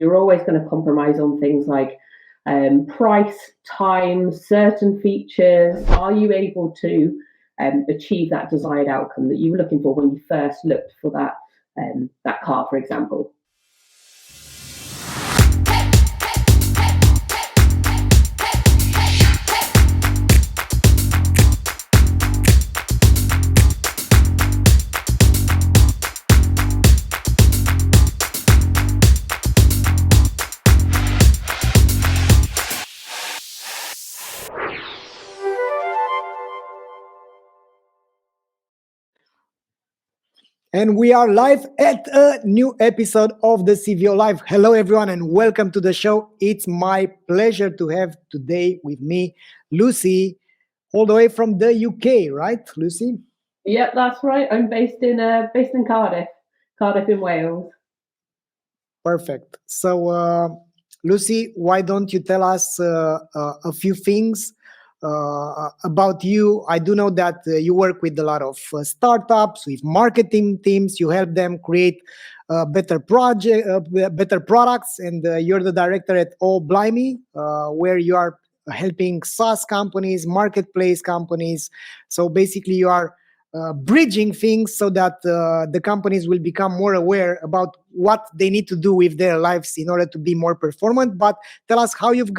You're always going to compromise on things like price, time, certain features. Are you able to achieve that desired outcome that you were looking for when you first looked for that car, for example? And we are live at a new episode of the CVO Live. Hello, everyone, and welcome to the show. It's my pleasure to have today with me Lucy, all the way from the UK, right, Lucy? Yep, that's right. I'm based in Cardiff in Wales. Perfect. So, Lucy, why don't you tell us a few things about you? I do know that you work with a lot of startups, with marketing teams. You help them create better products, and you're the director at Oh Blimey, where you are helping SaaS companies, marketplace companies. So basically, you are bridging things so that the companies will become more aware about what they need to do with their lives in order to be more performant. But tell us how you've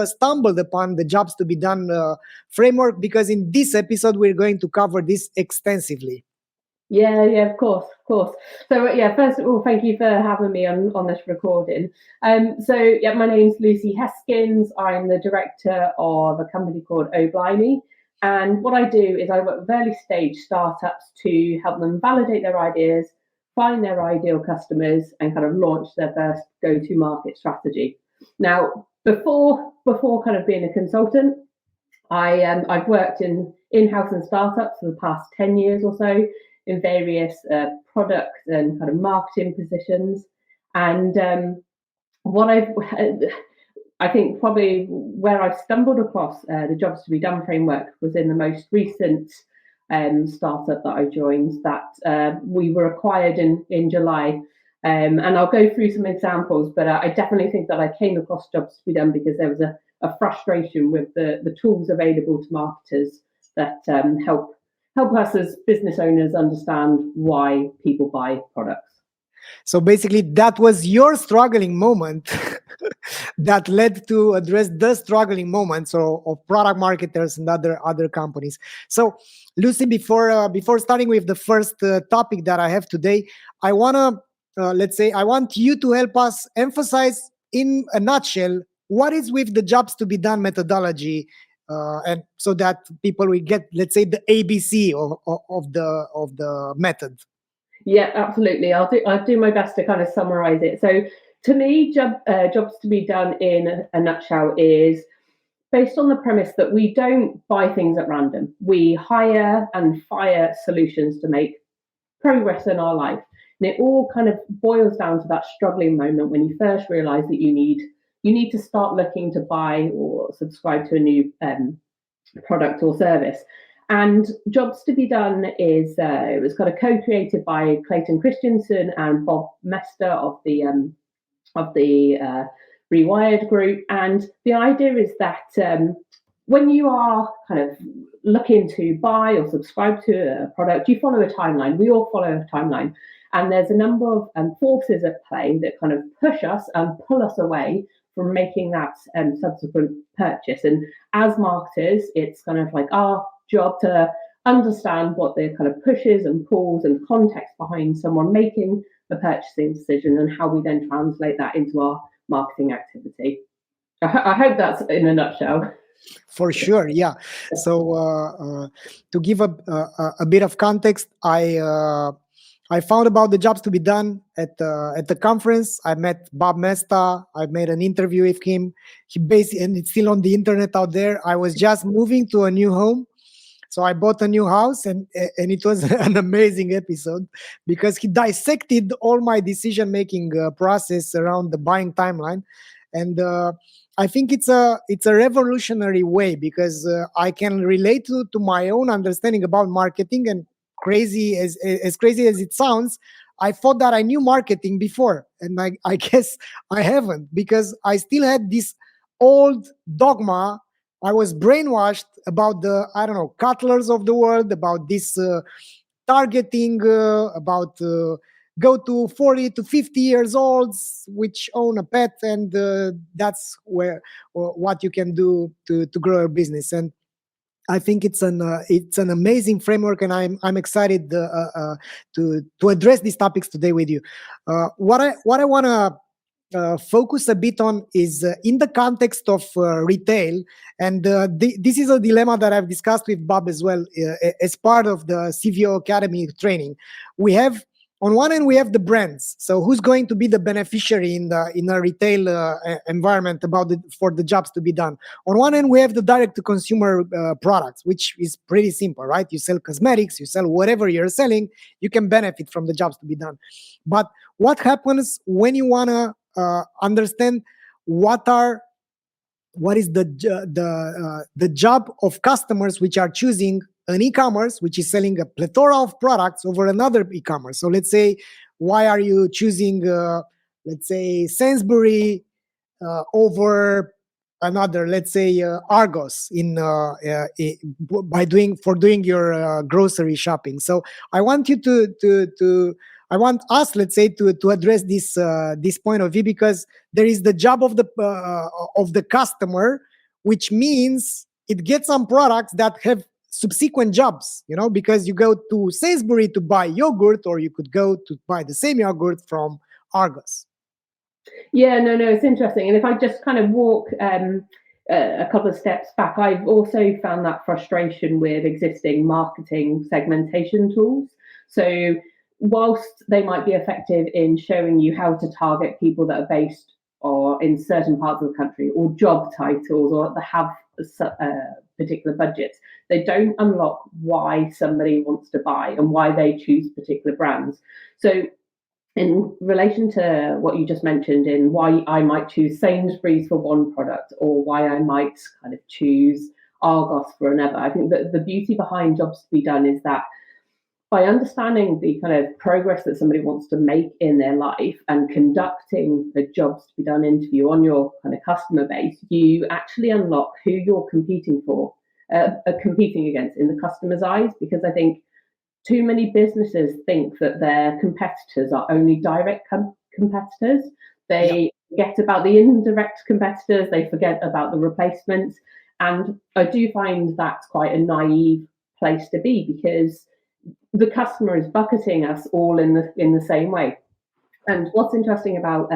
stumbled upon the jobs to be done framework, because in this episode we're going to cover this extensively. Yeah, of course. So first of all, thank you for having me on this recording. My name's Lucy Heskins. I'm the director of a company called Oh Blimey. And what I do is I work with early stage startups to help them validate their ideas, find their ideal customers, and kind of launch their first go-to-market strategy. Now, before kind of being a consultant, I've worked in-house and startups for the past 10 years or so in various product and kind of marketing positions. And I think probably where I stumbled across the Jobs to Be Done framework was in the most recent startup that I joined that we were acquired in July. And I'll go through some examples, but I definitely think that I came across Jobs to Be Done because there was a frustration with the tools available to marketers that help us as business owners understand why people buy products. So basically, that was your struggling moment that led to address the struggling moments of product marketers and other companies. So, Lucy, before starting with the first topic that I have today, I want you to help us emphasize in a nutshell what is with the Jobs to Be Done methodology, and so that people will get, let's say, the ABC of the method. Yeah, absolutely. I'll do my best to kind of summarize it. So to me, Jobs to Be Done in a nutshell is based on the premise that we don't buy things at random. We hire and fire solutions to make progress in our life. And it all kind of boils down to that struggling moment when you first realize that you need to start looking to buy or subscribe to a new product or service. And Jobs to Be Done is it was kind of co-created by Clayton Christensen and Bob Mester of the Rewired group. And the idea is that when you are kind of looking to buy or subscribe to a product, you follow a timeline. We all follow a timeline. And there's a number of forces at play that kind of push us and pull us away from making that subsequent purchase. And as marketers, it's kind of like our job to understand what the kind of pushes and pulls and context behind someone making a purchasing decision and how we then translate that into our marketing activity. I hope that's in a nutshell. For sure, yeah. So to give a bit of context, I found about the Jobs to Be Done at the conference. I met Bob Mesta. I made an interview with him. And it's still on the internet out there. I was just moving to a new home, so I bought a new house, and it was an amazing episode because he dissected all my decision-making process around the buying timeline, and I think it's a revolutionary way because I can relate to my own understanding about marketing. And crazy as it sounds, I thought that I knew marketing before, and I guess I haven't, because I still had this old dogma. I was brainwashed about the, I don't know, Cutlers of the world, about this targeting, about go to 40 to 50 years olds which own a pet, and that's where what you can do to grow your business. And I think it's an amazing framework, and I'm excited to address these topics today with you. What I want to focus a bit on is in the context of retail, and this is a dilemma that I've discussed with Bob as well as part of the CVO Academy training. We have, on one end, we have the brands. So who's going to be the beneficiary in a retail environment for the jobs to be done? On one end, we have the direct to consumer products, which is pretty simple, right? You sell cosmetics, you sell whatever you're selling, you can benefit from the jobs to be done. But what happens when you want to understand what is the job of customers which are choosing an e-commerce which is selling a plethora of products over another e-commerce? So let's say, why are you choosing let's say Sainsbury over another, let's say Argos for doing your grocery shopping? So I want you I want us, let's say, to address this point of view, because there is the job of the customer, which means it gets some products that have subsequent jobs, because you go to Sainsbury to buy yogurt, or you could go to buy the same yogurt from Argos. Yeah, no, it's interesting. And if I just kind of walk a couple of steps back, I've also found that frustration with existing marketing segmentation tools. So whilst they might be effective in showing you how to target people that are based or in certain parts of the country, or job titles, or that have particular budgets, they don't unlock why somebody wants to buy and why they choose particular brands. So in relation to what you just mentioned, in why I might choose Sainsbury's for one product, or why I might kind of choose Argos for another, I think that the beauty behind jobs to be done is that by understanding the kind of progress that somebody wants to make in their life and conducting the jobs to be done interview on your kind of customer base, you actually unlock who you're competing against in the customer's eyes. Because I think too many businesses think that their competitors are only direct competitors. They forget about the indirect competitors. They forget about the replacements. And I do find that's quite a naive place to be, because the customer is bucketing us all in the same way. And what's interesting about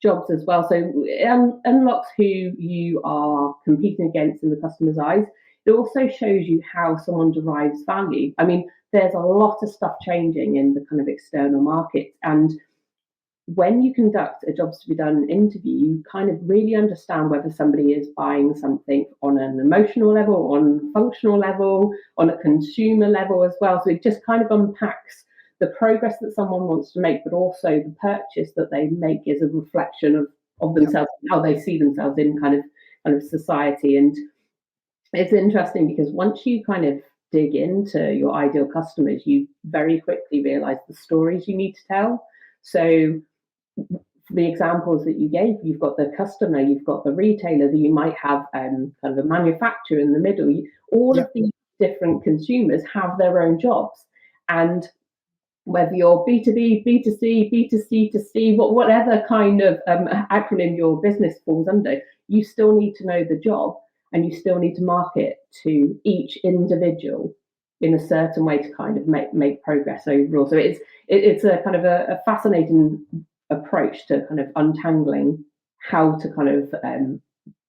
jobs as well, so it unlocks who you are competing against in the customer's eyes. It also shows you how someone derives value. I mean, there's a lot of stuff changing in the kind of external market, and when you conduct a jobs to be done interview, you kind of really understand whether somebody is buying something on an emotional level, on a functional level, on a consumer level as well. So it just kind of unpacks the progress that someone wants to make, but also the purchase that they make is a reflection of themselves, how they see themselves in kind of society. And it's interesting because once you kind of dig into your ideal customers, you very quickly realize the stories you need to tell. So the examples that you gave, you've got the customer, you've got the retailer, that you might have kind of a manufacturer in the middle. All of these different consumers have their own jobs. And whether you're B2B, B2C, B2C2C, whatever kind of acronym your business falls under, you still need to know the job, and you still need to market to each individual in a certain way to kind of make progress overall. So it's a kind of a fascinating approach to kind of untangling how to kind of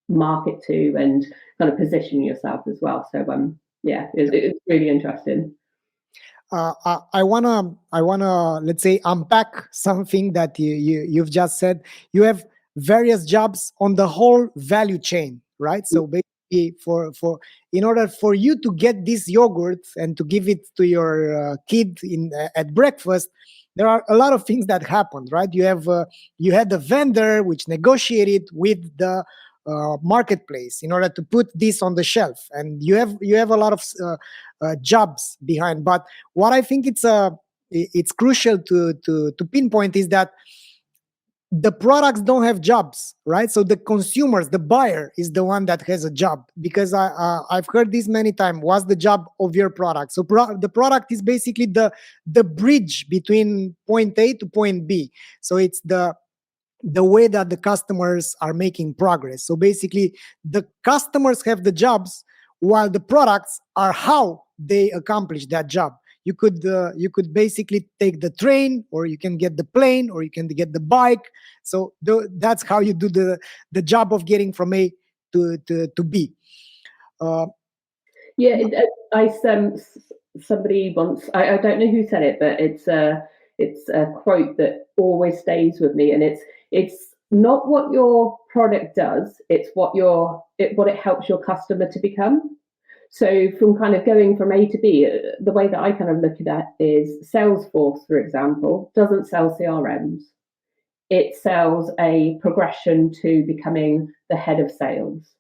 market to and kind of position yourself as well. So it's really interesting. I wanna let's say unpack something that you've just said. You have various jobs on the whole value chain, right? So basically, for in order for you to get this yogurt and to give it to your kid at breakfast, there are a lot of things that happened, right? You had the vendor which negotiated with the marketplace in order to put this on the shelf, and you have a lot of jobs behind. But what I think it's it's crucial to pinpoint is that the products don't have jobs, right? So the consumers, the buyer is the one that has a job, because I've heard this many times. What's the job of your product? So the product is basically the bridge between point A to point B. So it's the way that the customers are making progress. So basically, the customers have the jobs, while the products are how they accomplish that job. You could basically take the train, or you can get the plane, or you can get the bike. So that's how you do the job of getting from A to B. Yeah, somebody once, I don't know who said it, but it's a quote that always stays with me, and it's not what your product does, it's what it helps your customer to become. So from kind of going from A to B, the way that I kind of look at it is Salesforce, for example, doesn't sell CRMs. It sells a progression to becoming the head of sales.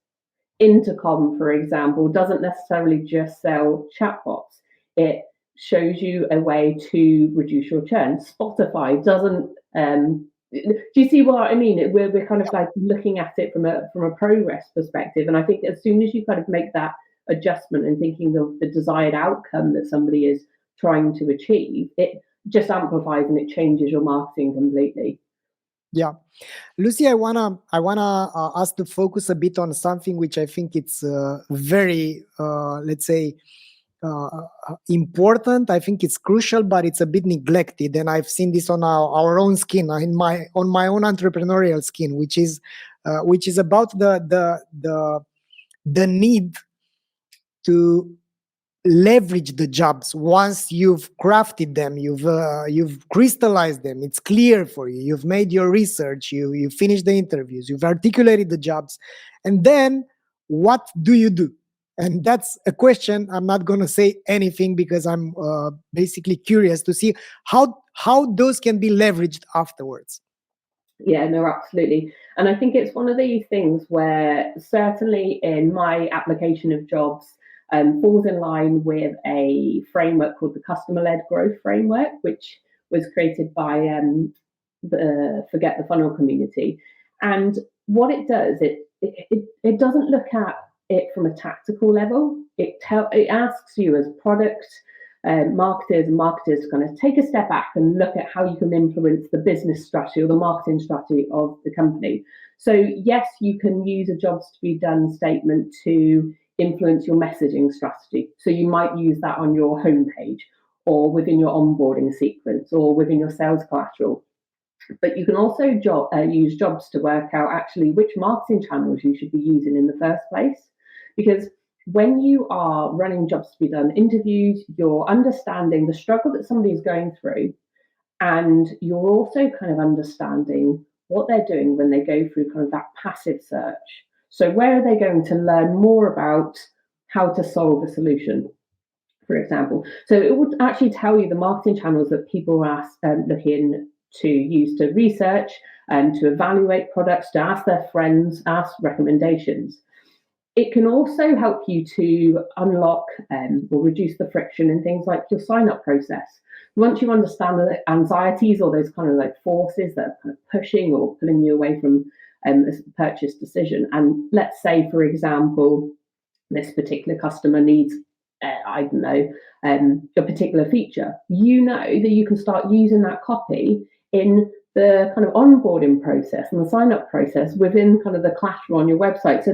Intercom, for example, doesn't necessarily just sell chatbots. It shows you a way to reduce your churn. Spotify doesn't. Do you see what I mean? We're kind of like looking at it from a progress perspective, and I think as soon as you kind of make that adjustment and thinking of the desired outcome that somebody is trying to achieve, it just amplifies and it changes your marketing completely. Yeah, Lucy, I wanna us to focus a bit on something which I think it's very, let's say, important. I think it's crucial, but it's a bit neglected, and I've seen this on our own skin, on my own entrepreneurial skin, which is about the need to leverage the jobs. Once you've crafted them, you've crystallized them, it's clear for you, you've made your research, you finished the interviews, you've articulated the jobs, and then what do you do? And that's a question. I'm not going to say anything because I'm basically curious to see how those can be leveraged afterwards. Yeah, no, absolutely. And I think it's one of these things where certainly in my application of jobs falls in line with a framework called the customer-led growth framework, which was created by the Forget the Funnel community. And what it does, it doesn't look at it from a tactical level. It asks you as product marketers to kind of take a step back and look at how you can influence the business strategy or the marketing strategy of the company. So yes, you can use a jobs to be done statement to influence your messaging strategy. So you might use that on your homepage or within your onboarding sequence or within your sales collateral. But you can also use jobs to work out actually which marketing channels you should be using in the first place. Because when you are running jobs to be done interviews, you're understanding the struggle that somebody is going through, and you're also kind of understanding what they're doing when they go through kind of that passive search. So where are they going to learn more about how to solve a solution, for example? So it would actually tell you the marketing channels that people are looking to use to research and to evaluate products, to ask their friends, ask recommendations. It can also help you to unlock or reduce the friction in things like your sign-up process. Once you understand the anxieties or those kind of like forces that are kind of pushing or pulling you away from a purchase decision, and let's say, for example, this particular customer needs, I don't know, a particular feature, you know that you can start using that copy in the kind of onboarding process and the sign-up process within kind of the collateral on your website. So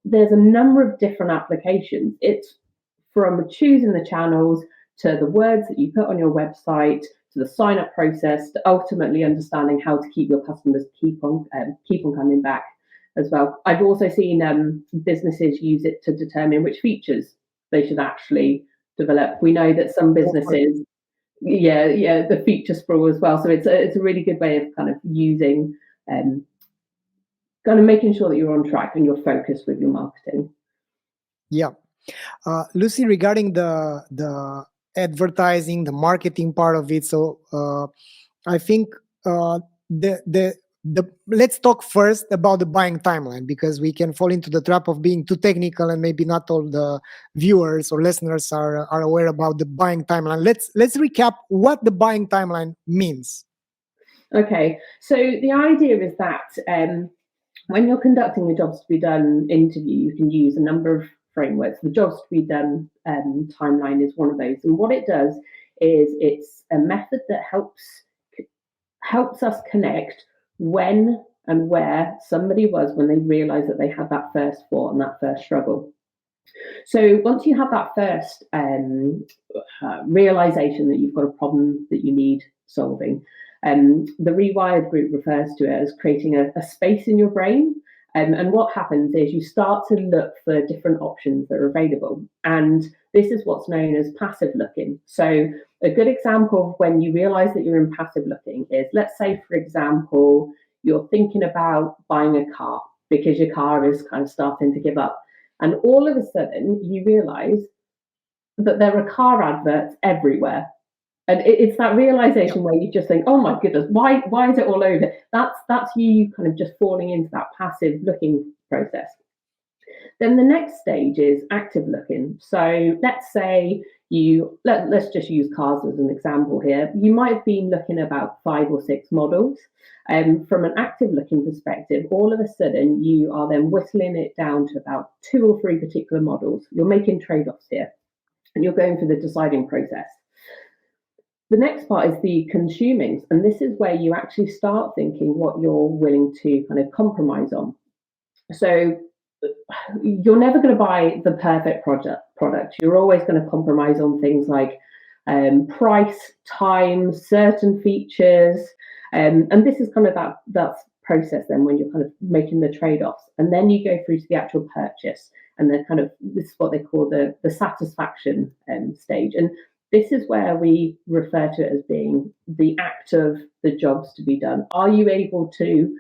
there's a number of different applications. It's from choosing the channels to the words that you put on your website to the sign up process to ultimately understanding how to keep your customers keep on coming back as well. I've also seen businesses use it to determine which features they should actually develop. We know that some businesses, the feature sprawl as well. So it's a really good way of kind of using kind of making sure that you're on track and you're focused with your marketing. Yeah. Lucy, regarding the advertising, the marketing part of it, so I think the let's talk first about the buying timeline, because we can fall into the trap of being too technical, and maybe not all the viewers or listeners are aware about the buying timeline. Let's recap what the buying timeline means. Okay, so the idea is that when you're conducting a jobs to be done interview, you can use a number of frameworks. The jobs to be done timeline is one of those, and what it does is it's a method that helps us connect when and where somebody was when they realized that they had that first thought and that first struggle. So once you have that first realization that you've got a problem that you need solving, the Rewired group refers to it as creating a space in your brain. And what happens is you start to look for different options that are available. And this is what's known as passive looking. So a good example of when you realize that you're in passive looking is, let's say, for example, you're thinking about buying a car because your car is kind of starting to give up. And all of a sudden, you realize that there are car adverts everywhere. And it's that realization where you just think, oh my goodness, why is it all over? That's you kind of just falling into that passive looking process. Then the next stage is active looking. So let's say let's just use cars as an example here. You might have been looking about 5 or 6 models. From an active looking perspective, all of a sudden you are then whittling it down to about 2 or 3 particular models. You're making trade-offs here, and you're going through the deciding process. The next part is the consuming, and this is where you actually start thinking what you're willing to kind of compromise on. So you're never going to buy the perfect product. You're always going to compromise on things like price, time, certain features, and this is kind of that process then when you're kind of making the trade-offs, and then you go through to the actual purchase, and then kind of this is what they call the satisfaction stage. And this is where we refer to it as being the act of the jobs to be done. Are you able to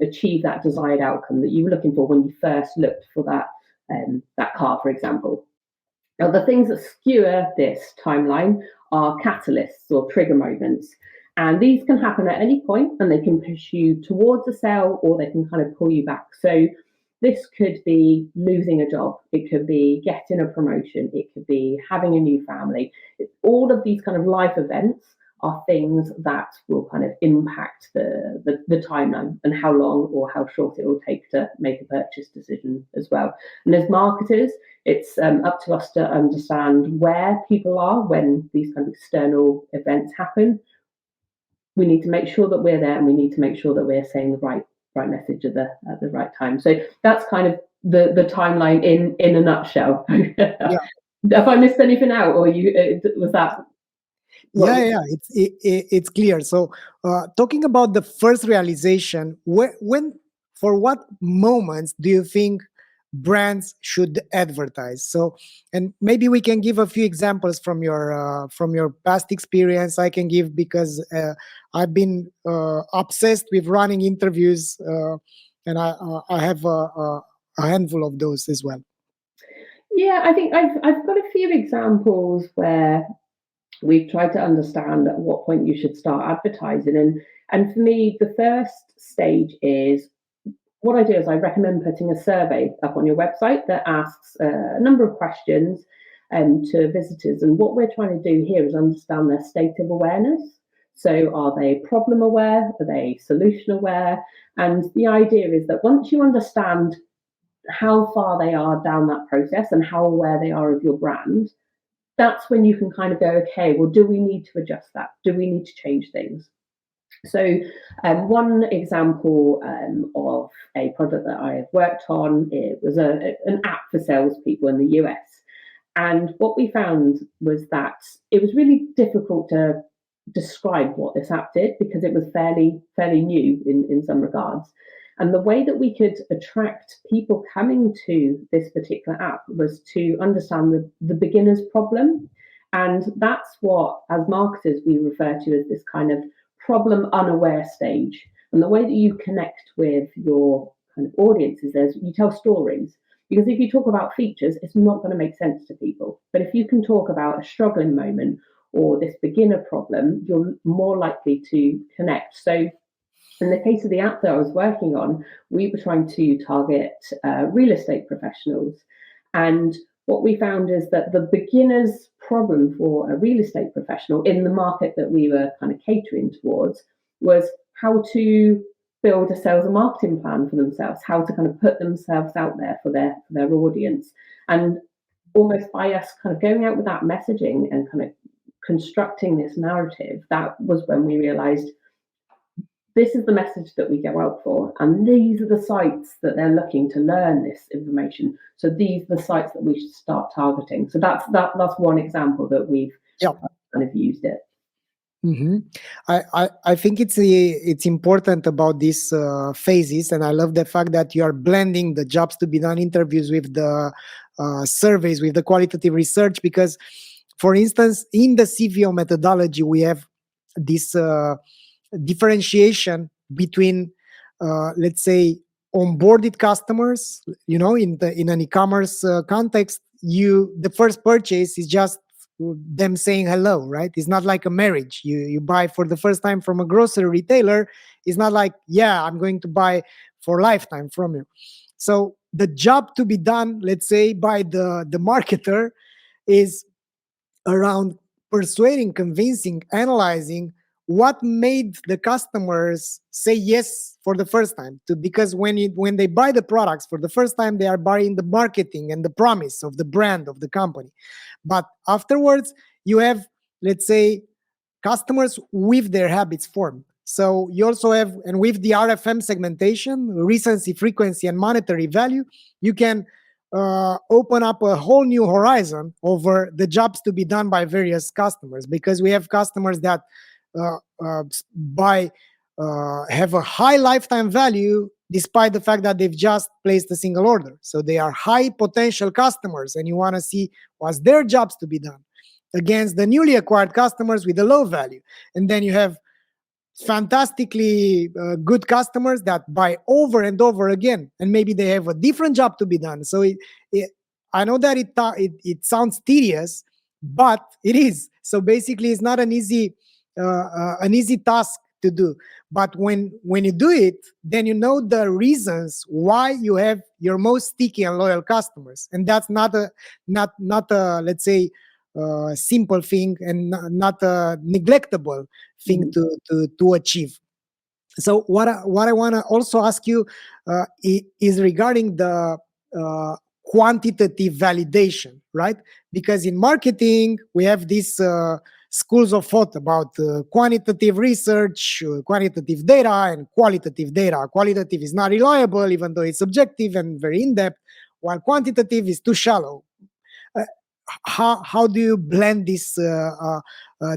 achieve that desired outcome that you were looking for when you first looked for that car, for example? Now, the things that skewer this timeline are catalysts or trigger moments. And these can happen at any point, and they can push you towards a sale, or they can kind of pull you back. So this could be losing a job. It could be getting a promotion. It could be having a new family. All of these kind of life events are things that will kind of impact the timeline and how long or how short it will take to make a purchase decision as well. And as marketers, it's up to us to understand where people are when these kind of external events happen. We need to make sure that we're there, and we need to make sure that we're saying the right message at the right time. So that's kind of the timeline in a nutshell. Yeah. Have I missed anything out, or was that? It's clear. So talking about the first realization, when for what moments do you think brands should advertise? So, and maybe we can give a few examples from your past experience. I can give, because I've been obsessed with running interviews, and I have a handful of those as well. Yeah, I think I've got a few examples where we've tried to understand at what point you should start advertising. And for me, the first stage is, what I do is I recommend putting a survey up on your website that asks a number of questions to visitors. And what we're trying to do here is understand their state of awareness. So are they problem aware? Are they solution aware? And the idea is that once you understand how far they are down that process and how aware they are of your brand, that's when you can kind of go, okay, well, do we need to adjust that? Do we need to change things? So one example of a product that I have worked on, it was an app for salespeople in the US. And what we found was that it was really difficult to describe what this app did, because it was fairly new in some regards. And the way that we could attract people coming to this particular app was to understand the beginner's problem. And that's what, as marketers, we refer to as this kind of problem unaware stage. And the way that you connect with your kind of audience is you tell stories. Because if you talk about features, it's not going to make sense to people. But if you can talk about a struggling moment or this beginner problem, you're more likely to connect. So In the case of the app that I was working on, we were trying to target real estate professionals. And what we found is that the beginner's problem for a real estate professional in the market that we were kind of catering towards was how to build a sales and marketing plan for themselves, how to kind of put themselves out there for their audience. And almost by us kind of going out with that messaging and kind of constructing this narrative, that was when we realized this is the message that we go out for, and these are the sites that they're looking to learn this information. So these are the sites that we should start targeting. So that's one example that we've kind of used it. Mm-hmm. I think it's important about these phases, and I love the fact that you are blending the jobs to be done interviews with the surveys, with the qualitative research, because, for instance, in the CVO methodology, we have this differentiation between, let's say, onboarded customers. In an e-commerce context, the first purchase is just them saying hello, right? It's not like a marriage. You buy for the first time from a grocery retailer. It's not like, yeah, I'm going to buy for lifetime from you. So the job to be done, let's say, by the marketer is around persuading, convincing, analyzing what made the customers say yes for the first time. Because when they buy the products for the first time, they are buying the marketing and the promise of the brand of the company. But afterwards, you have, let's say, customers with their habits formed. So you also have, and with the RFM segmentation, recency, frequency, and monetary value, you can open up a whole new horizon over the jobs to be done by various customers, because we have customers that have a high lifetime value despite the fact that they've just placed a single order. So they are high potential customers, and you want to see what's their jobs to be done against the newly acquired customers with a low value. And then you have fantastically good customers that buy over and over again, and maybe they have a different job to be done. So I know that it sounds tedious, but it is. So basically, it's not an easy task to do. But when you do it, then you know the reasons why you have your most sticky and loyal customers, and that's not a let's say simple thing, and not a neglectable thing to achieve. So what I want to also ask you is regarding the quantitative validation, right? Because in marketing we have these schools of thought about quantitative research, quantitative data, and qualitative data. Qualitative is not reliable, even though it's subjective and very in-depth, while quantitative is too shallow. How do you blend this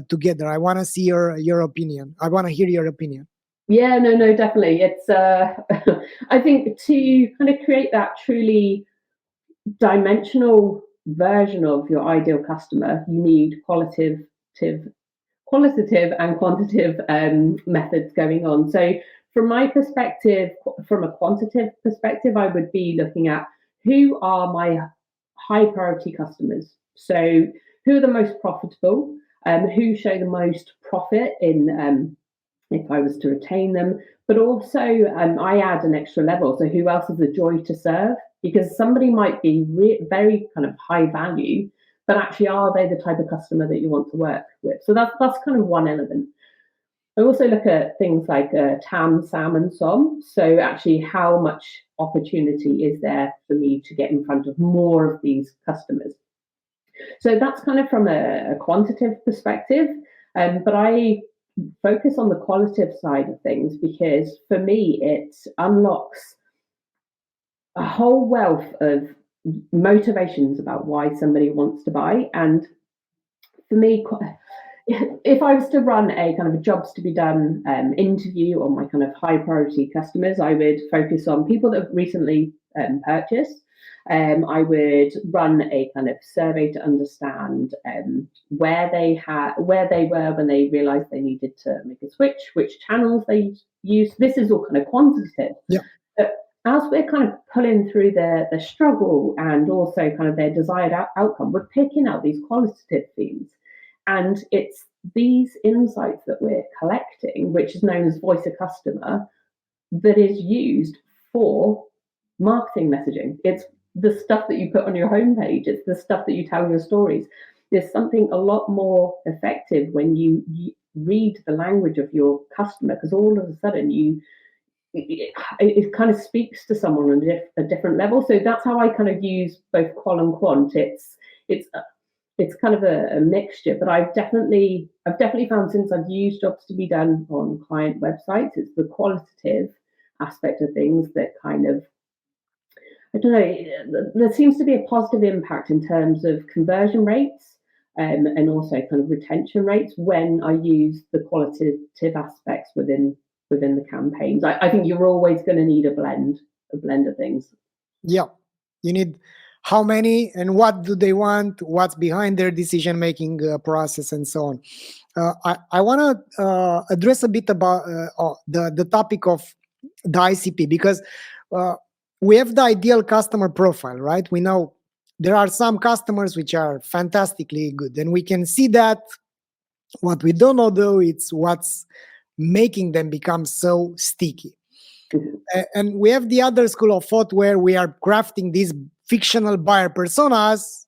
together? I want to see your opinion. I want to hear your opinion. Yeah, no, definitely. It's I think to kind of create that truly dimensional version of your ideal customer, you need qualitative and quantitative methods going on. So from my perspective, from a quantitative perspective, I would be looking at who are my high priority customers. So who are the most profitable, who show the most profit in if I was to retain them, but also I add an extra level. So who else is a joy to serve? Because somebody might be very kind of high value, but actually, are they the type of customer that you want to work with? So that's kind of one element. I also look at things like TAM, SAM, and SOM. So actually, how much opportunity is there for me to get in front of more of these customers? So that's kind of from a quantitative perspective. But I focus on the qualitative side of things because for me, it unlocks a whole wealth of motivations about why somebody wants to buy. And for me, if I was to run a kind of a jobs to be done interview on my kind of high priority customers, I would focus on people that have recently purchased. I would run a kind of survey to understand where they were when they realised they needed to make a switch, which channels they use. This is all kind of quantitative. Yeah. But as we're kind of pulling through their struggle and also kind of their desired outcome, we're picking out these qualitative themes. And it's these insights that we're collecting, which is known as voice of customer, that is used for marketing messaging. It's the stuff that you put on your homepage. It's the stuff that you tell your stories. There's something a lot more effective when you read the language of your customer, because all of a sudden it kind of speaks to someone on a different level. So that's how I kind of use both qual and quant. It's kind of a mixture, but I've definitely found, since I've used Jobs to Be Done on client websites, it's the qualitative aspect of things that kind of, I don't know, there seems to be a positive impact in terms of conversion rates, and also kind of retention rates when I use the qualitative aspects within the campaigns. I think you're always going to need a blend of things. Yeah, you need how many and what do they want, what's behind their decision making process, and so on. I want to address a bit about the topic of the ICP, because we have the ideal customer profile, right? We know there are some customers which are fantastically good, and we can see that. What we don't know, though, it's what's making them become so sticky. And we have the other school of thought where we are crafting these fictional buyer personas.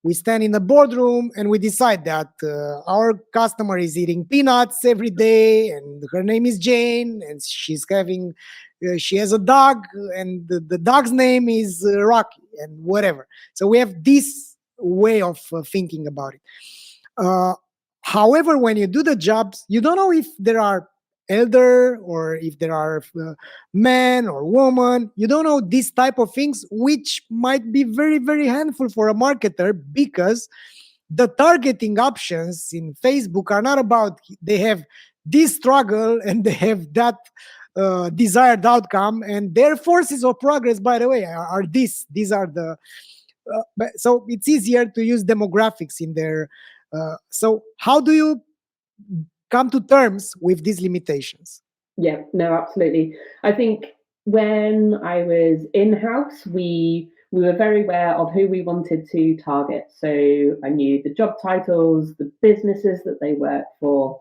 We stand in the boardroom and we decide that our customer is eating peanuts every day, and her name is Jane, and she has a dog, and the dog's name is Rocky, and whatever. So we have this way of thinking about it. However, when you do the jobs, you don't know if there are elder or if there are men or woman. You don't know these type of things, which might be very, very handful for a marketer, because the targeting options in Facebook are not about they have this struggle and they have that desired outcome, and their forces of progress, by the way, are these are the so it's easier to use demographics in there. So how do you come to terms with these limitations? Yeah, no, absolutely. I think when I was in-house, we were very aware of who we wanted to target. So I knew the job titles, the businesses that they work for.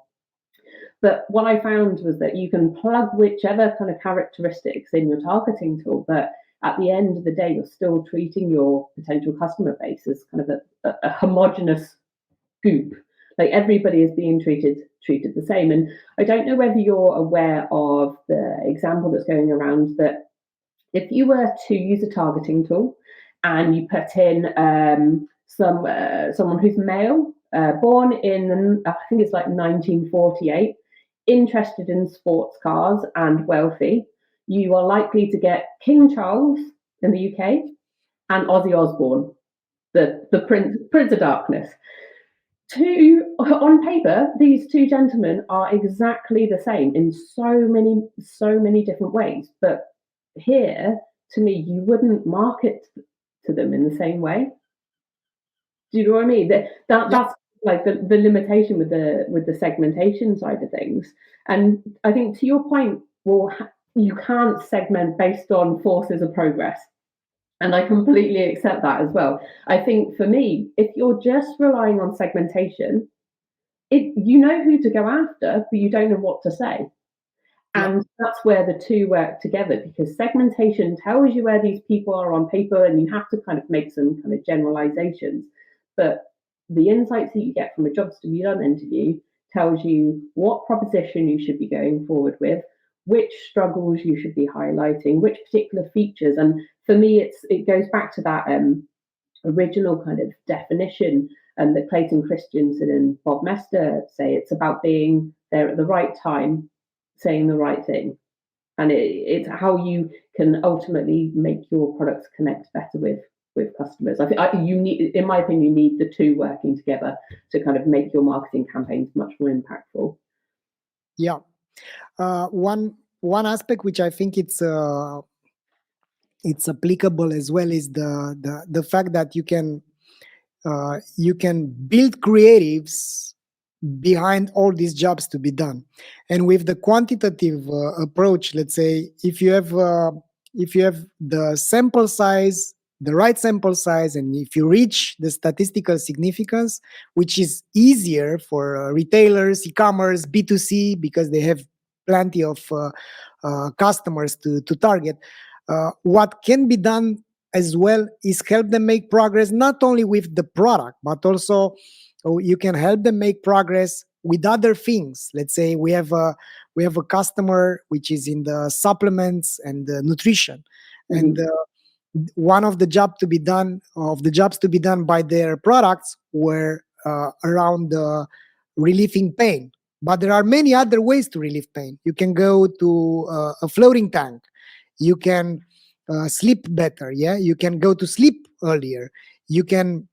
But what I found was that you can plug whichever kind of characteristics in your targeting tool, but at the end of the day, you're still treating your potential customer base as kind of a homogenous goop. Like everybody is being treated the same. And I don't know whether you're aware of the example that's going around, that if you were to use a targeting tool and you put in someone who's male, born in, I think it's like 1948, interested in sports cars and wealthy, you are likely to get King Charles in the UK and Ozzy Osbourne, the Prince of Darkness. On paper, these two gentlemen are exactly the same in so many different ways. But here, to me, you wouldn't market to them in the same way. Do you know what I mean? That's like the limitation with the segmentation side of things. And I think, to your point, well, you can't segment based on forces of progress. And I completely accept that as well. I think for me, if you're just relying on segmentation, you know who to go after, but you don't know what to say. And that's where the two work together, because segmentation tells you where these people are on paper, and you have to kind of make some kind of generalizations. But the insights that you get from a Jobs to Be Done interview tells you what proposition you should be going forward with, which struggles you should be highlighting, which particular features. And for me, it goes back to that original kind of definition that Clayton Christensen and Bob Mester say. It's about being there at the right time, saying the right thing. And it's how you can ultimately make your products connect better with customers. I think you need, in my opinion, you need the two working together to kind of make your marketing campaigns much more impactful. Yeah. One aspect which I think it's applicable as well is the fact that you can build creatives behind all these jobs to be done. And with the quantitative approach, let's say if you have the sample size the right sample size, and if you reach the statistical significance, which is easier for retailers, e-commerce, B2C, because they have plenty of customers to target, what can be done as well is help them make progress not only with the product, but also you can help them make progress with other things. Let's say we have a customer which is in the supplements and the nutrition, and one of the jobs to be done by their products were around relieving pain. But there are many other ways to relieve pain. You can go to a floating tank. You can sleep better. Yeah, you can go to sleep earlier. You can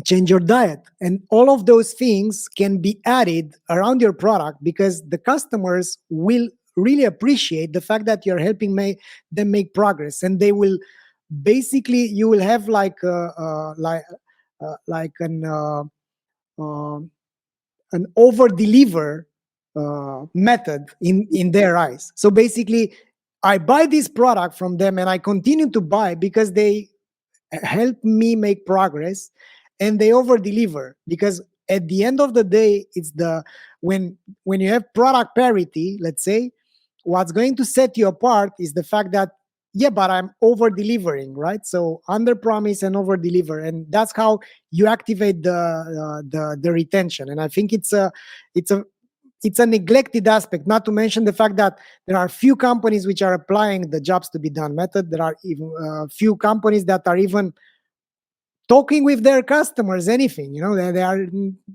change your diet, and all of those things can be added around your product, because the customers will really appreciate the fact that you're helping them make progress, and they will basically, you will have like an over deliver method in their eyes. So basically, I buy this product from them and I continue to buy because they help me make progress, and they over deliver, because at the end of the day, it's the when you have product parity, let's say, what's going to set you apart is the fact that, yeah, but I'm over delivering, right? So under promise and over deliver, and that's how you activate the retention. And I think it's a it's a neglected aspect, not to mention the fact that there are few companies which are applying the jobs to be done method. There are even few companies that are even talking with their customers anything.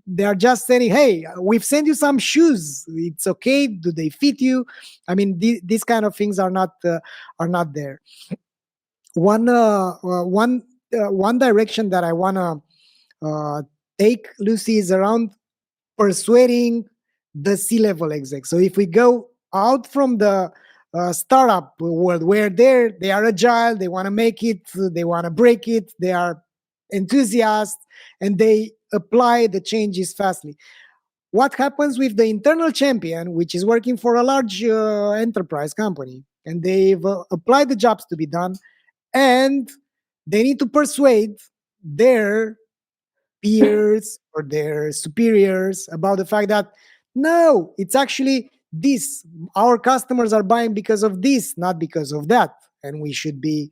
They are just saying, hey, we've sent you some shoes, it's okay, do they fit you? I mean, these kind of things are not there. One direction that I want to take, Lucy, is around persuading the C-level exec. So if we go out from the startup world, where they are agile, they want to make it, they want to break it, they are enthusiasts, and they apply the changes fastly. What happens with the internal champion, which is working for a large enterprise company, and they've applied the jobs to be done, and they need to persuade their peers or their superiors about the fact that, no, it's actually this, our customers are buying because of this, not because of that, and we should be,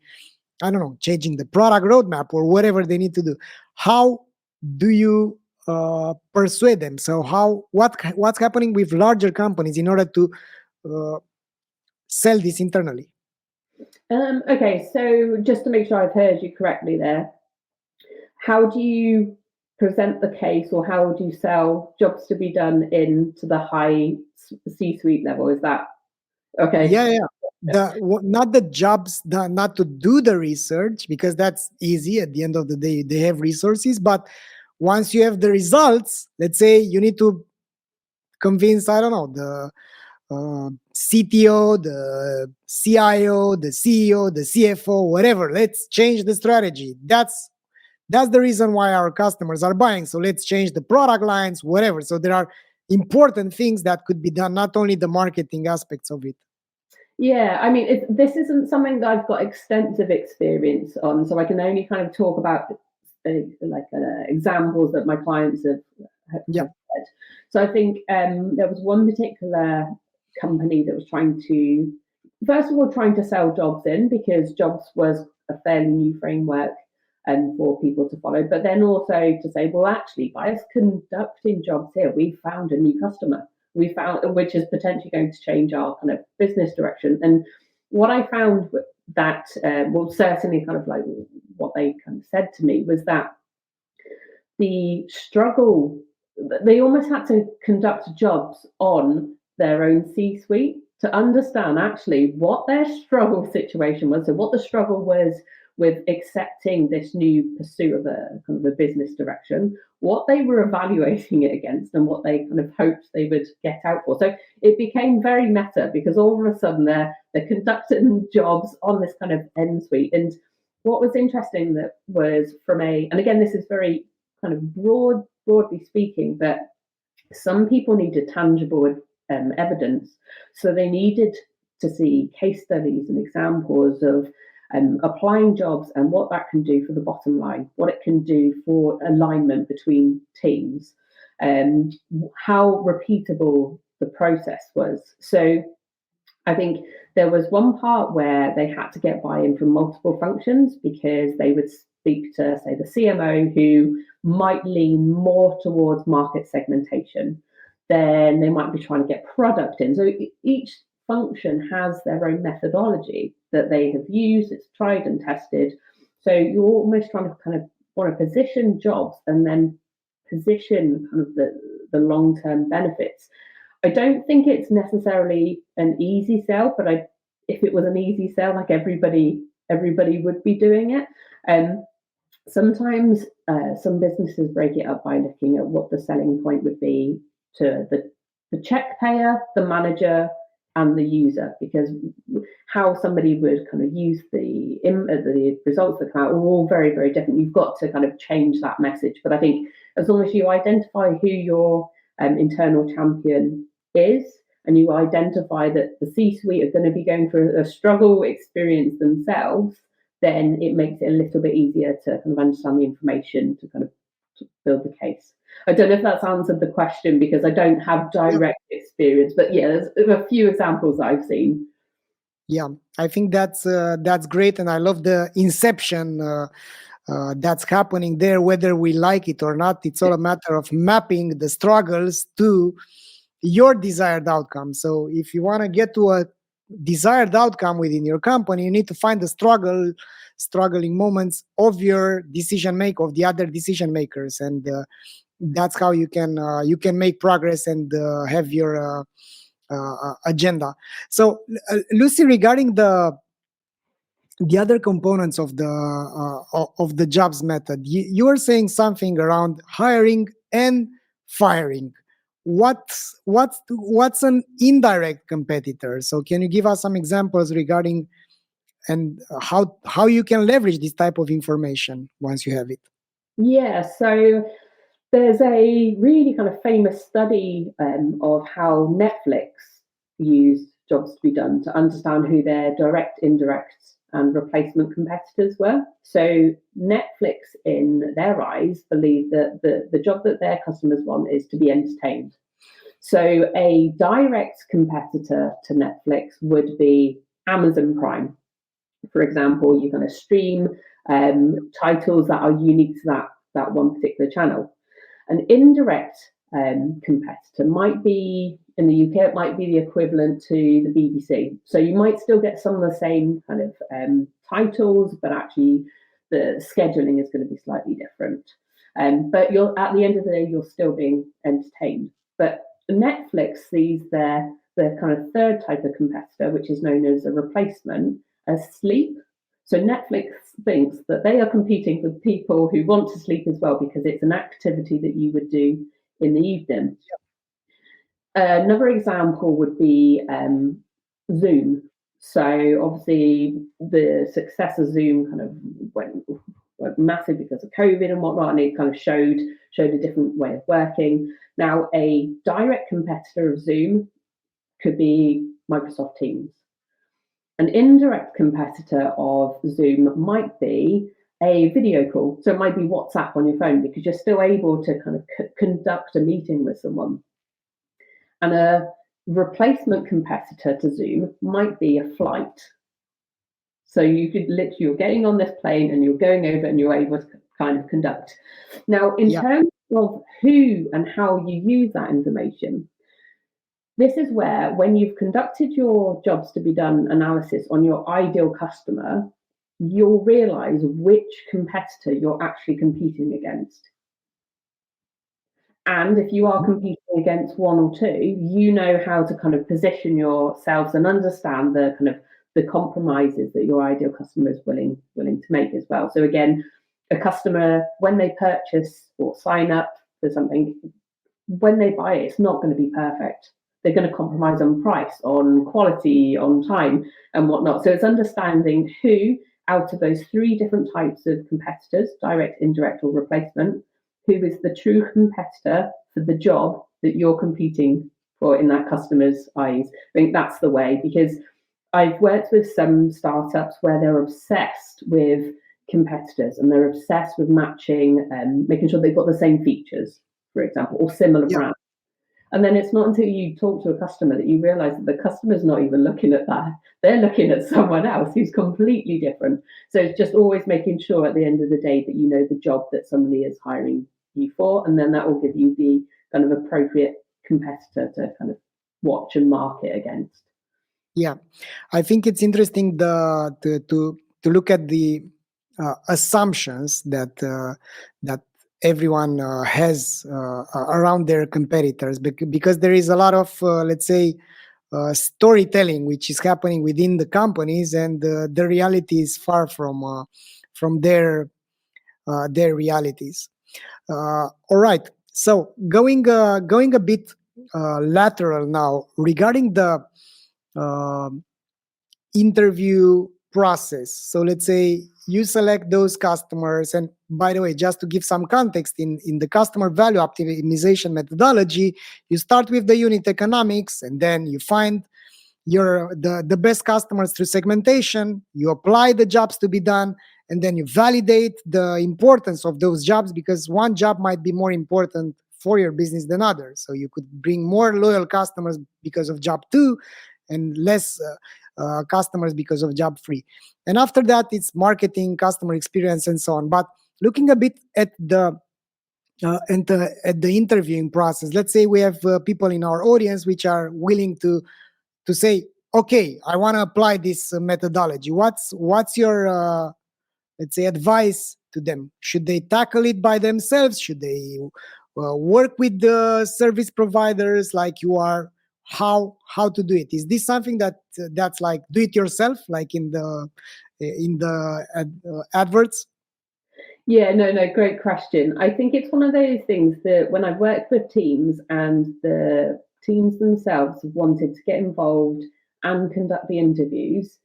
I don't know, changing the product roadmap or whatever they need to do. How do you persuade them? So what's happening with larger companies in order to sell this internally? Okay, so just to make sure I've heard you correctly there, how do you present the case, or how do you sell jobs to be done into the high C-suite level? Is that okay? Yeah. Not the jobs, not to do the research, because that's easy. At the end of the day, they have resources. But once you have the results, let's say you need to convince, I don't know, the CTO, the CIO, the CEO, the CFO, whatever. Let's change the strategy. That's the reason why our customers are buying. So let's change the product lines, whatever. So there are important things that could be done, not only the marketing aspects of it. Yeah, I mean, this isn't something that I've got extensive experience on, so I can only kind of talk about examples that my clients have said. So I think there was one particular company that was trying to, first of all, trying to sell jobs in, because jobs was a fairly new framework for people to follow, but then also to say, well, actually, by us conducting jobs here, we found a new customer. We found, which is potentially going to change our kind of business direction. And what I found that, well, certainly kind of like what they kind of said to me was that the struggle, they almost had to conduct jobs on their own C-suite to understand actually what their struggle situation was. So what the struggle was with accepting this new pursuit of a kind of a business direction, what they were evaluating it against, and what they kind of hoped they would get out for. So it became very meta, because all of a sudden they're conducting jobs on this kind of end suite. And what was interesting that was and again, this is very kind of broadly speaking, but some people needed tangible evidence. So they needed to see case studies and examples of applying jobs and what that can do for the bottom line, what it can do for alignment between teams, how repeatable the process was. So I think there was one part where they had to get buy-in from multiple functions because they would speak to, say, the CMO, who might lean more towards market segmentation. Then they might be trying to get product in. So each function has their own methodology that they have used, it's tried and tested. So you're almost trying to kind of want to position jobs and then position kind of the long-term benefits. I don't think it's necessarily an easy sell, but if it was an easy sell, like everybody would be doing it. Sometimes some businesses break it up by looking at what the selling point would be to the check payer, the manager, and the user, because how somebody would kind of use the results that come out are all very, very different. You've got to kind of change that message. But I think as long as you identify who your internal champion is, and you identify that the C-suite are going to be going through a struggle experience themselves, then it makes it a little bit easier to kind of understand the information to kind of build the case. I don't know if that's answered the question because I don't have direct experience, but yeah, there's a few examples that I've seen. Yeah, I think that's great, and I love the inception that's happening there, whether we like it or not. It's all a matter of mapping the struggles to your desired outcome. So if you want to get to a desired outcome within your company, you need to find the struggling moments of your decision maker, of the other decision makers, and that's how you can make progress and have your agenda. So Lucy, regarding the other components of the jobs method, you were saying something around hiring and firing. What's an indirect competitor? So can you give us some examples regarding and how you can leverage this type of information once you have it? Yeah, so there's a really kind of famous study of how Netflix used jobs to be done to understand who their direct, indirect, and replacement competitors were. So Netflix, in their eyes, believe that the job that their customers want is to be entertained. So a direct competitor to Netflix would be Amazon Prime. For example, you're going to stream titles that are unique to that one particular channel. An indirect competitor might be, in the UK, it might be the equivalent to the BBC. So you might still get some of the same kind of titles, but actually the scheduling is going to be slightly different. But at the end of the day, you're still being entertained. But Netflix sees the kind of third type of competitor, which is known as a replacement, as sleep. So Netflix thinks that they are competing with people who want to sleep as well, because it's an activity that you would do in the evening. Another example would be Zoom. So obviously the success of Zoom kind of went massive because of COVID and whatnot, and it kind of showed a different way of working. Now, a direct competitor of Zoom could be Microsoft Teams. An indirect competitor of Zoom might be a video call. So it might be WhatsApp on your phone, because you're still able to kind of conduct a meeting with someone. And a replacement competitor to Zoom might be a flight. So you could literally, you're getting on this plane and you're going over and you're able to kind of conduct. Now, in terms of who and how you use that information, this is where, when you've conducted your jobs to be done analysis on your ideal customer, you'll realize which competitor you're actually competing against. And if you are competing against one or two, you know how to kind of position yourselves and understand the kind of the compromises that your ideal customer is willing to make as well. So again, a customer, when they purchase or sign up for something, when they buy it, it's not going to be perfect. They're going to compromise on price, on quality, on time, and whatnot. So it's understanding who, out of those three different types of competitors, direct, indirect, or replacement, who is the true competitor for the job that you're competing for in that customer's eyes. I think that's the way, because I've worked with some startups where they're obsessed with competitors and they're obsessed with matching and making sure they've got the same features, for example, or similar Yeah. brands. And then it's not until you talk to a customer that you realize that the customer's not even looking at that. They're looking at someone else who's completely different. So it's just always making sure at the end of the day that you know the job that somebody is hiring you for. And then that will give you the kind of appropriate competitor to kind of watch and market against. Yeah, I think it's interesting to look at the assumptions that everyone has around their competitors, because there is a lot of let's say storytelling which is happening within the companies, and the reality is far from their realities. All right, so going a bit lateral now regarding the um interview process. So let's say you select those customers, and by the way, just to give some context, in the customer value optimization methodology, you start with the unit economics, and then you find the best customers through segmentation. You apply the jobs to be done, and then you validate the importance of those jobs, because one job might be more important for your business than others. So you could bring more loyal customers because of job 2, and less customers because of job 3. And after that, it's marketing, customer experience, and so on. But looking a bit at the interviewing process, let's say we have people in our audience which are willing to say, okay, I want to apply this methodology. What's your let's say advice to them? Should they tackle it by themselves? Should they work with the service providers like you are? How to do it? Is this something that's like do it yourself, like in the adverts? Yeah, no, great question. I think it's one of those things that when I've worked with teams and the teams themselves have wanted to get involved and conduct the interviews,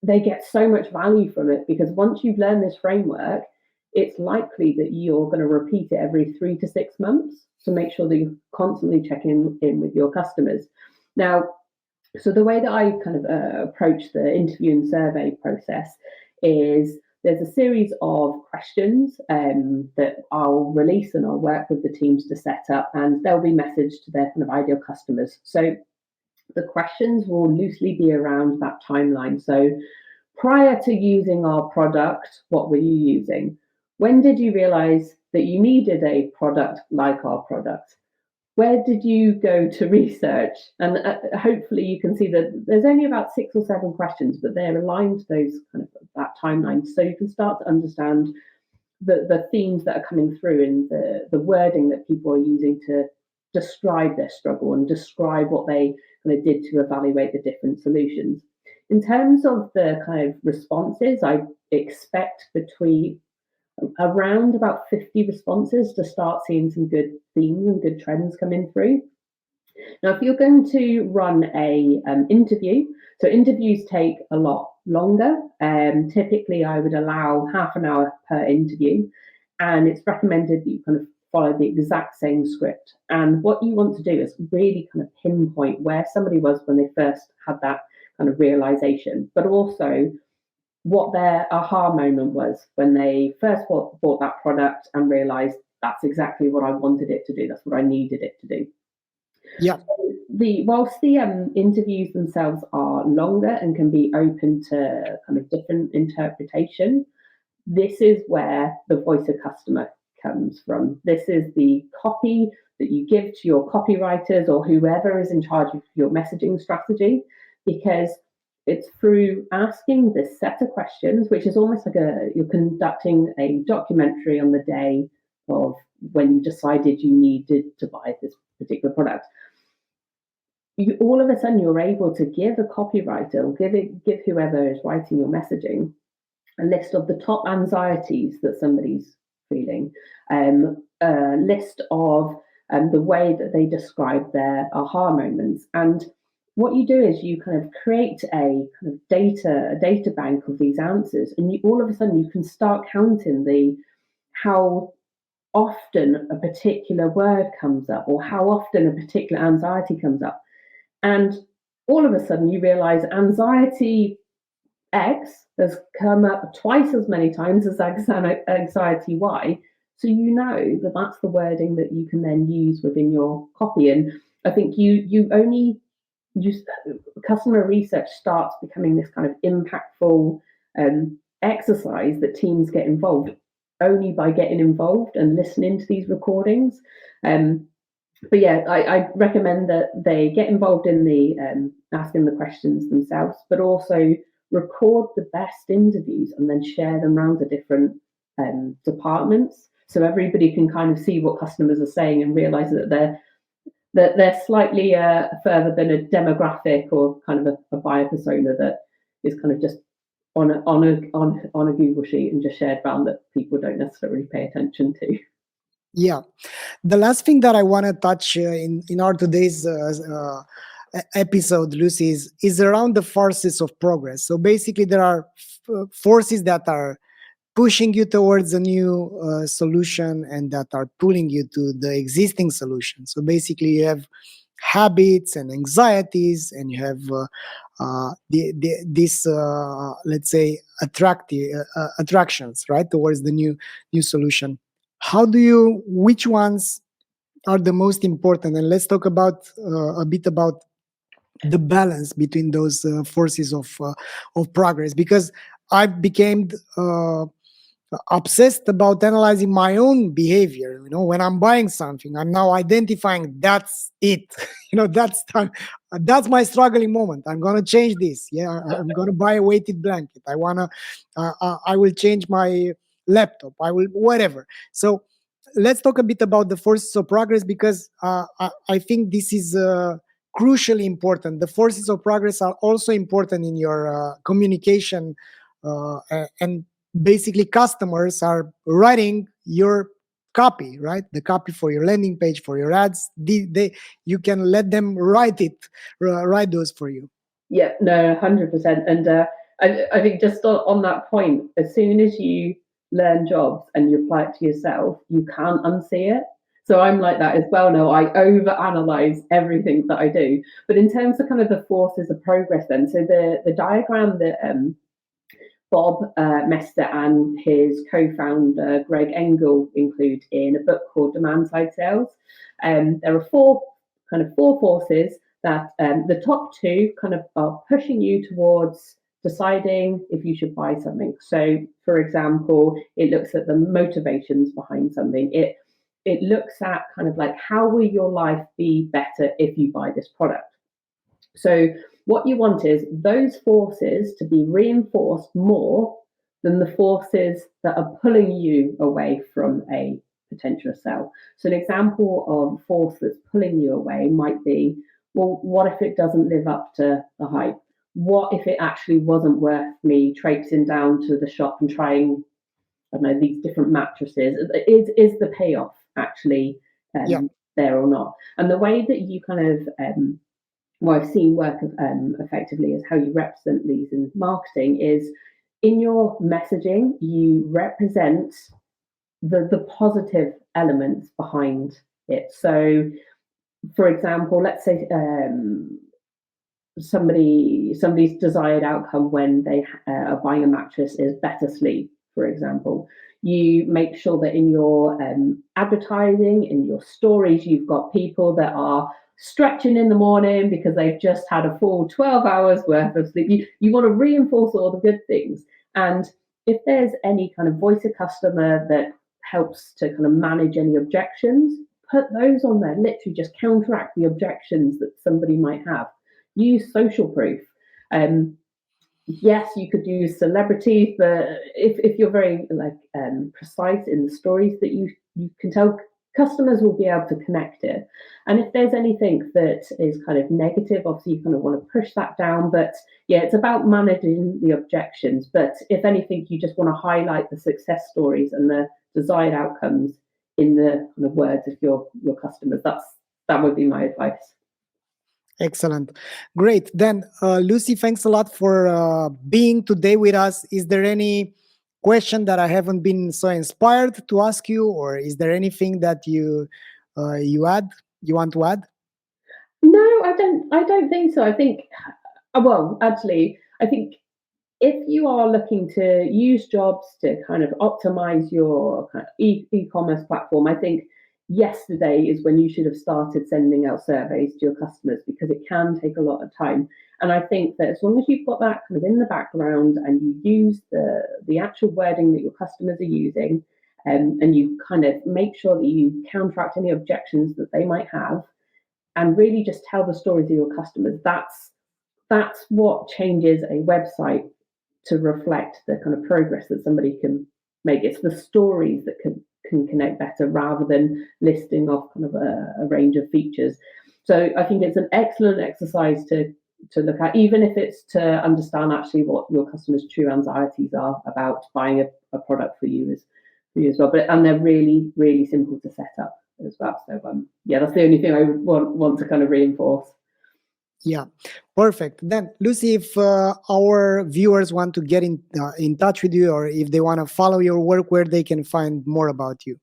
they get so much value from it because once you've learned this framework, it's likely that you're going to repeat it every 3 to 6 months to make sure that you're constantly checking in with your customers. Now, so the way that I kind of approach the interview and survey process is there's a series of questions that I'll release and I'll work with the teams to set up, and they'll be messaged to their kind of ideal customers. So the questions will loosely be around that timeline. So prior to using our product, what were you using? When did you realize that you needed a product like our product? Where did you go to research? And hopefully you can see that there's only about 6 or 7 questions, but they're aligned to those kind of that timeline. So you can start to understand the themes that are coming through and the wording that people are using to describe their struggle and describe what they kind of did to evaluate the different solutions. In terms of the kind of responses, I expect between around about 50 responses to start seeing some good themes and good trends coming through. Now, if you're going to run a interview, so interviews take a lot longer. Typically, I would allow half an hour per interview, and it's recommended that you kind of follow the exact same script. And what you want to do is really kind of pinpoint where somebody was when they first had that kind of realization, but also what their aha moment was when they first bought that product and realized that's exactly what I wanted it to do. That's what I needed it to do. Yeah. Whilst the interviews themselves are longer and can be open to kind of different interpretation, this is where the voice of customer comes from. This is the copy that you give to your copywriters or whoever is in charge of your messaging strategy, because it's through asking this set of questions, which is almost like you're conducting a documentary on the day of when you decided you needed to buy this particular product. All of a sudden you're able to give a copywriter or give whoever is writing your messaging a list of the top anxieties that somebody's feeling, a list of the way that they describe their aha moments. And what you do is you kind of create a kind of data bank of these answers, and all of a sudden you can start counting how often a particular word comes up or how often a particular anxiety comes up. And all of a sudden you realize anxiety X has come up twice as many times as anxiety Y. So you know that that's the wording that you can then use within your copy. And I think you only use customer research starts becoming this kind of impactful exercise that teams get involved only by getting involved and listening to these recordings. But yeah, I recommend that they get involved in the asking the questions themselves, but also record the best interviews and then share them around the different departments, so everybody can kind of see what customers are saying and realize that they're slightly further than a demographic or kind of a buyer persona that is kind of just on a Google sheet and just shared around that people don't necessarily pay attention to. Yeah. The last thing that I want to touch in our today's episode, Lucy, is around the forces of progress. So basically, there are forces that are pushing you towards a new solution and that are pulling you to the existing solution. So basically, you have habits and anxieties, and you have this let's say attractions, right, towards the new solution. Which ones are the most important? And let's talk about a bit about the balance between those forces of progress, because I became obsessed about analyzing my own behavior. When I'm buying something, I'm now identifying that's it. That's my struggling moment. I'm gonna change this. Yeah, I'm gonna buy a weighted blanket. I will change my laptop. I will whatever. So let's talk a bit about the forces of progress, because I think this is crucially important. The forces of progress are also important in your communication, and basically customers are writing your copy, right? The copy for your landing page, for your ads. You can let them write those for you. Yeah, no, 100%. And I think just on that point, as soon as you learn jobs and you apply it to yourself, you can't unsee it. So I'm like that as well now. I overanalyze everything that I do. But in terms of kind of the forces of progress, then, so the diagram that Bob Mester and his co-founder Greg Engel include in a book called Demand Side Sales. There are four forces that the top two kind of are pushing you towards deciding if you should buy something. So, for example, it looks at the motivations behind something. It looks at kind of like, how will your life be better if you buy this product? So what you want is those forces to be reinforced more than the forces that are pulling you away from a potential sell. So an example of a force that's pulling you away might be, well, what if it doesn't live up to the hype? What if it actually wasn't worth me traipsing down to the shop and trying, I don't know, these different mattresses? Is the payoff actually there or not? And the way that you kind of what I've seen work effectively is how you represent these in marketing is in your messaging, you represent the positive elements behind it. So, for example, let's say somebody's desired outcome when they are buying a mattress is better sleep, for example. You make sure that in your advertising, in your stories, you've got people that are stretching in the morning because they've just had a full 12 hours worth of sleep. You want to reinforce all the good things. And if there's any kind of voice of customer that helps to kind of manage any objections, put those on there. Literally just counteract the objections that somebody might have. Use social proof. Yes, you could use celebrities, but if you're very precise in the stories that you can tell, customers will be able to connect it. And if there's anything that is kind of negative, obviously you kind of want to push that down. But yeah, it's about managing the objections. But if anything, you just want to highlight the success stories and the desired outcomes in the kind of words of your customers. That would be my advice. Excellent. Great. Then, Lucy, thanks a lot for being today with us. Is there any question that I haven't been so inspired to ask you, or is there anything that you want to add? No, I don't think so. I think, well, actually, I think if you are looking to use jobs to kind of optimize your kind of e-commerce platform, I think yesterday is when you should have started sending out surveys to your customers, because it can take a lot of time. And I think that as long as you've got that kind of in the background and you use the actual wording that your customers are using, and you kind of make sure that you counteract any objections that they might have, and really just tell the stories of your customers, that's what changes a website to reflect the kind of progress that somebody can make. It's the stories that can connect better, rather than listing off kind of a range of features. So I think it's an excellent exercise to look at, even if it's to understand actually what your customers' true anxieties are about buying a product for you as well. And they're really, really simple to set up as well. So yeah, that's the only thing I would want to kind of reinforce. Yeah, perfect. Then, Lucy, if our viewers want to get in touch with you, or if they want to follow your work, where they can find more about you?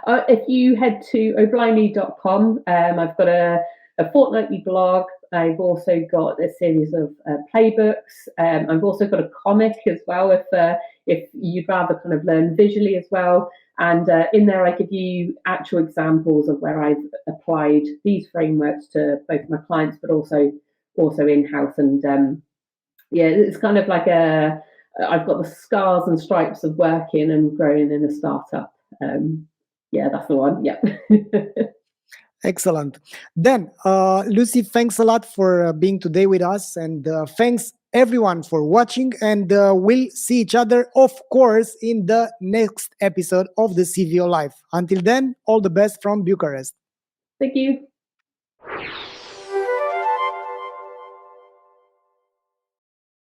If you head to ohblimey.com, I've got a fortnightly blog. I've also got a series of playbooks. I've also got a comic as well, if you'd rather kind of learn visually as well. And in there, I give you actual examples of where I've applied these frameworks to both my clients, but also in-house. And yeah, it's kind of like I've got the scars and stripes of working and growing in a startup. Yeah, that's the one. Yeah. Excellent. Then, Lucy, thanks a lot for being today with us. And thanks everyone for watching. And we'll see each other, of course, in the next episode of the CVO Live. Until then, all the best from Bucharest. Thank you.